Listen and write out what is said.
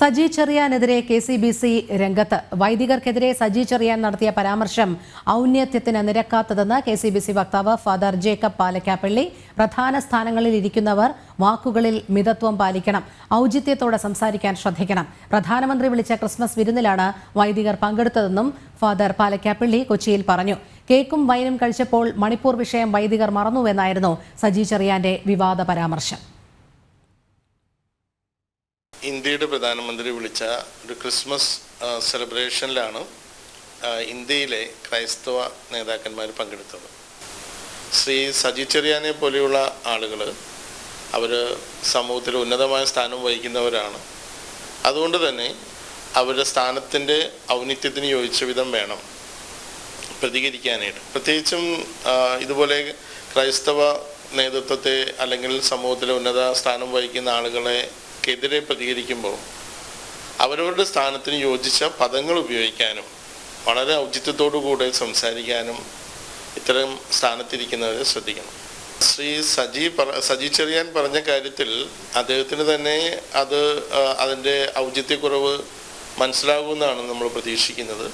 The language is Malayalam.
സജി ചെറിയാനെതിരെ KCBC രംഗത്ത് വൈദികർക്കെതിരെ സജി ചെറിയാൻ നടത്തിയ പരാമർശം ഔന്നത്യത്തിന് നിരക്കാത്തതെന്ന് KCBC വക്താവ് ഫാദർ ജേക്കബ് പാലക്കാപ്പള്ളി. പ്രധാന സ്ഥാനങ്ങളിൽ ഇരിക്കുന്നവർ വാക്കുകളിൽ മിതത്വം പാലിക്കണം, ഔചിത്യത്തോടെ സംസാരിക്കാൻ ശ്രദ്ധിക്കണം. പ്രധാനമന്ത്രി വിളിച്ച ക്രിസ്മസ് വിരുന്നിലാണ് വൈദികർ പങ്കെടുത്തതെന്നും ഫാദർ പാലക്കാപ്പള്ളി കൊച്ചിയിൽ പറഞ്ഞു. കേക്കും വൈനും കഴിച്ചപ്പോൾ മണിപ്പൂർ വിഷയം വൈദികർ മറന്നുവെന്നായിരുന്നു സജി ചെറിയാന്റെ വിവാദ പരാമർശം. ഇന്ത്യയുടെ പ്രധാനമന്ത്രി വിളിച്ച ഒരു ക്രിസ്മസ് സെലിബ്രേഷനിലാണ് ഇന്ത്യയിലെ ക്രൈസ്തവ നേതാക്കന്മാർ പങ്കെടുത്തത്. ശ്രീ സജി ചെറിയാനെ പോലെയുള്ള ആളുകൾ അവർ സമൂഹത്തിൽ ഉന്നതമായ സ്ഥാനം വഹിക്കുന്നവരാണ്. അതുകൊണ്ട് തന്നെ അവരുടെ സ്ഥാനത്തിൻ്റെ ഔന്നിത്യത്തിന് യോജിച്ച വിധം വേണം പ്രതികരിക്കാനായിട്ട്. പ്രത്യേകിച്ചും ഇതുപോലെ ക്രൈസ്തവ നേതൃത്വത്തെ അല്ലെങ്കിൽ സമൂഹത്തിലെ ഉന്നത സ്ഥാനം വഹിക്കുന്ന ആളുകളെക്കെതിരെ പ്രതികരിക്കുമ്പോൾ അവരവരുടെ സ്ഥാനത്തിന് യോജിച്ച പദങ്ങൾ ഉപയോഗിക്കാനും വളരെ ഔചിത്യത്തോടു കൂടെ സംസാരിക്കാനും ഇത്തരം സ്ഥാനത്തിരിക്കുന്നവരെ ശ്രദ്ധിക്കണം. ശ്രീ സജി ചെറിയാൻ പറഞ്ഞ കാര്യത്തിൽ അദ്ദേഹത്തിന് തന്നെ അതിൻ്റെ ഔചിത്യക്കുറവ് മനസ്സിലാകുമെന്നാണ് നമ്മൾ പ്രതീക്ഷിക്കുന്നത്.